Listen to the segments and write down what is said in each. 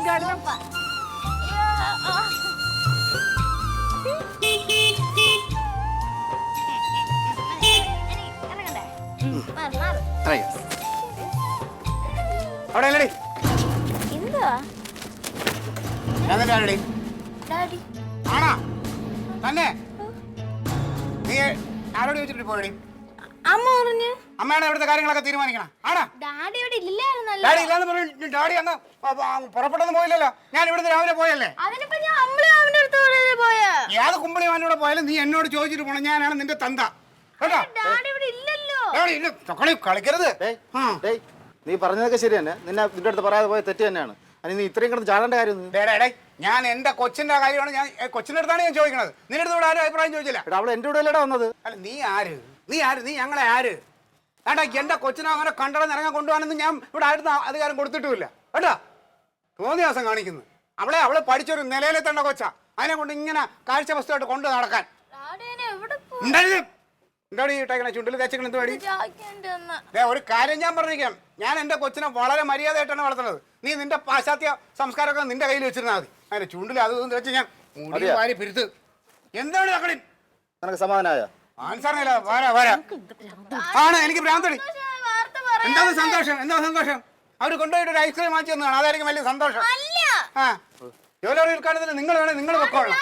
ഉദ്ഘാടനം. ആരോട് ചോദിച്ചിട്ട് പോയടി? അമ്മ പറഞ്ഞു അമ്മയാണ് ഇവിടുത്തെ കാര്യങ്ങളൊക്കെ തീരുമാനിക്കണം. ആടാ ഡാഡി ഇവിടെ ഇല്ലായിരുന്നല്ലോ. ഡാഡി ഇല്ലാന്ന് പറഞ്ഞു. ഡാഡി അന്ന് പുറപ്പെട്ടൊന്നും പോയില്ലല്ലോ. ഞാൻ ഇവിടുന്ന് രാവിലെ പോയല്ലേ. അതിനിപ്പോ ഞാൻ അമ്പിളിമാമന്റെ അടുത്ത് പോയാ. ഏത് കുമ്പിളിമാനോട് പോയാലും നീ എന്നോട് ചോദിച്ചിട്ട് പോണം. ഞാനാണ് നിന്റെ തന്ത. കേട്ടോ? ഡാഡി ഇവിടെ ഇല്ലല്ലോ. കളിക്കരുത്. നീ പറഞ്ഞതൊക്കെ ശരി തന്നെ. നിന്റെ അടുത്ത് പറയാതെ പോയ തെറ്റ് തന്നെയാണ്. നീ ഇത്രയും കിടന്ന് ചാടേണ്ട കാര്യം. ഞാൻ എന്റെ കൊച്ചിന്റെ കാര്യമാണ്. ഞാൻ കൊച്ചിന്റെ അടുത്താണ് ഞാൻ ചോദിക്കണത്. നിന്റെ അടുത്ത് ഇവിടെ ആരും അഭിപ്രായം ചോദിച്ചില്ല. അവള് എന്റെ കൂടെ അല്ലടാ വന്നത്. അല്ല നീ ആര്? നീ ഞങ്ങളെ ആര്? ഏട്ടാ എന്റെ കൊച്ചിനെ അങ്ങനെ കണ്ടടന്ന് ഇറങ്ങാൻ കൊണ്ടുപോകാനൊന്നും ഞാൻ ഇവിടെ ആയിരുന്നു അധികാരം കൊടുത്തിട്ടുമില്ല. കേട്ടാ തോന്നിയ ദിവസം കാണിക്കുന്നു. അവളെ പഠിച്ചൊരു നിലയിലെത്തേണ്ട കൊച്ചാ. അതിനെ കൊണ്ട് ഇങ്ങനെ കാഴ്ച വസ്തുവായിട്ട് കൊണ്ട് നടക്കാൻ എന്താടി ഇട്ടേക്കണേ? ചുണ്ടിൽ തേച്ചേക്കണ എന്തുവാടി? ഒരു കാര്യം ഞാൻ പറഞ്ഞിരിക്കാം. ഞാൻ എന്റെ കൊച്ചിനെ വളരെ മര്യാദയായിട്ടാണ് വളർത്തുന്നത്. നീ നിന്റെ പാശ്ചാത്യ സംസ്കാരമൊക്കെ നിന്റെ കയ്യിൽ വെച്ചിരുന്നാൽ മതി. അതിന്റെ ചുണ്ടിൽ അത് വെച്ച് ഞാൻ വാരി പിരുത്ത്. എന്താണ് തക്കളിൻ? നിനക്ക് സമാധാനമായ ആൻസറില്ല. ആണ് എനിക്ക് ഭ്രാന്തടി. എന്താണ് സന്തോഷം? അവര് കൊണ്ടുപോയിട്ട് ഒരു ഐസ്ക്രീം വാങ്ങിച്ചു തന്നതാണ്. അതായിരിക്കും വലിയ സന്തോഷം. ആ ജോലി ഉദ്ഘാടനത്തിന് നിങ്ങൾ വേണേ നിങ്ങൾ വെക്കോളാം.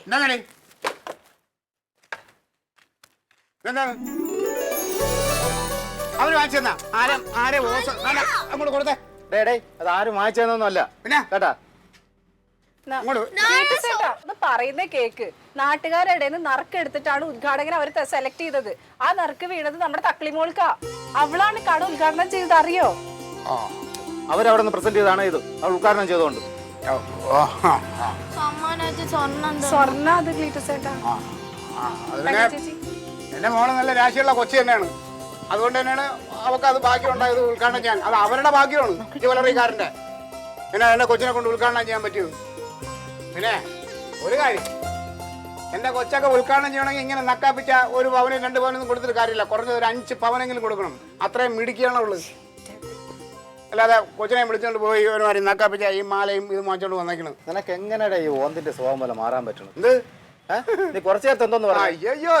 എന്താണ് എന്താണ് അവര് വാങ്ങിച്ചു തന്നാ? ആരെ അങ്ങോട്ട് കൊടുത്തേ. അത് ആരും വാങ്ങിച്ചതൊന്നും അല്ല. പിന്നെ കേട്ടാ പറയുന്ന കേക്ക് നാട്ടുകാരുടെ നിന്ന് നറുക്കെടുത്തിട്ടാണ് ഉദ്ഘാടകൻ അവർ സെലക്ട് ചെയ്തത്. ആ നറുക്ക് വീണത് നമ്മുടെ തക്ലിമോൾക്കാ. അവളാണ് കട ഉദ്ഘാടനം ചെയ്തത്. അറിയോ? അവരവിടെ നിന്ന് പ്രസന്റ് ചെയ്താണ് ഇത്. അവൾ ഉദ്ഘാടനം ചെയ്തോണ്ട് സ്വർണ്ണ. അത് ചേട്ടാ എന്റെ മോള് നല്ല രാശിയുള്ള കൊച്ചി തന്നെയാണ്. അതുകൊണ്ട് തന്നെയാണ് അവർക്ക് അത് ഭാഗ്യം ഉണ്ടായത് ഉദ്ഘാടനം ചെയ്യാൻ. അത് അവരുടെ ഭാഗ്യമാണ് ജ്വല്ലറിക്കാരന്റെ. പിന്നെ എന്റെ കൊച്ചിനെ കൊണ്ട് ഉദ്ഘാടനം ചെയ്യാൻ പറ്റിയത്. പിന്നെ ഒരു കാര്യം, എന്റെ കൊച്ചൊക്കെ ഉദ്ഘാടനം ചെയ്യണമെങ്കിൽ ഇങ്ങനെ നക്കാപ്പിച്ച 1 പവനും 2 പവനൊന്നും കൊടുത്തിട്ട് കാര്യമില്ല. കുറഞ്ഞത് ഒരു 5 പവനെങ്കിലും കൊടുക്കണം. അത്രയും മിടുക്കിയാണ് ഉള്ളത്. അല്ലാതെ കൊച്ചിനെ വിളിച്ചോണ്ട് പോയി ഒരുമാതിരി നക്കാപ്പിച്ച ഈ മാലയും ഇത് വാങ്ങിച്ചോണ്ട് വന്നേക്കണത്. നിനക്ക് എങ്ങനെയാ ഈ ഓന്തിന്റെ സ്വഭാവം പോലെ മാറാൻ പറ്റണം? എന്ത് നീ കുറച്ചു നേരത്തെ എന്തോന്ന് പറയാ? അയ്യോ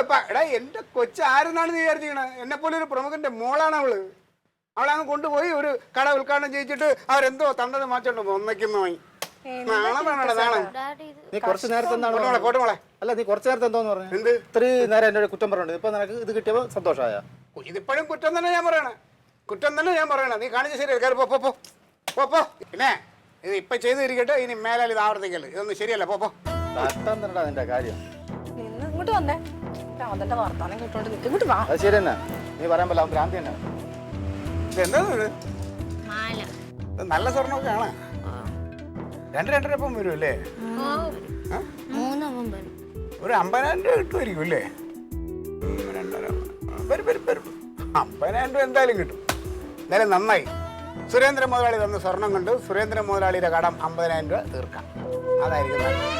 എന്റെ കൊച്ചു ആരെന്നാണ് നീ വിചാരിച്ചിരിക്കണത്? എന്നെ പോലെ ഒരു പ്രമുഖന്റെ മോളാണ് അവളെ അങ്ങ് കൊണ്ടുപോയി ഒരു കട ഉദ്ഘാടനം ചെയ്യിച്ചിട്ട് അവരെന്തോ തണ്ടത് മാറ്റോണ്ട് വന്നേക്കുന്നു. നീ കുറച്ചു നേരത്തെ അല്ല നീ കുറച്ചു നേരത്തെ എന്തോന്ന് പറഞ്ഞു? എന്ത് ഇത്രയും നേരം എന്നോട് കുറ്റം പറഞ്ഞു. ഇപ്പൊ നിനക്ക് ഇത് കിട്ടിയപ്പോ സന്തോഷമായ? ഇതിപ്പോഴും കുറ്റം തന്നെ ഞാൻ പറയണേ. നീ കാണിച്ച ശരിയല്ല. കയറി പോ. പിന്നെ ഇത് ഇപ്പൊ ചെയ്തിരിക്കട്ടെ. ഇനി മേലാൽ ഇത് ആവർത്തിക്കല്. ഇതൊന്നും ശരിയല്ല. പോ തന്നെടാ നിന്റെ കാര്യം. ഇങ്ങോട്ട് വന്നേ. വർത്താനം കേട്ടോണ്ട് ഇങ്ങോട്ട് വാ. അത് ശരി തന്നെ. നീ പറയാൻ പോലെ അവൻ ഭ്രാന്തി തന്നെ. എന്താ നല്ല സ്വർണ്ണമൊക്കെ ആണ്. 2-2.5 വരും അല്ലേ? ഒരു 50,000 രൂപ കിട്ടുമായിരിക്കും അല്ലേ? 50,000 രൂപ എന്തായാലും കിട്ടും. എന്തായാലും നന്നായി. സുരേന്ദ്രൻ മുതലാളി തന്ന സ്വർണം കൊണ്ട് സുരേന്ദ്രൻ മുതലാളിയുടെ കടം 50,000 രൂപ തീർക്കാം. അതായിരിക്കും നല്ലത്.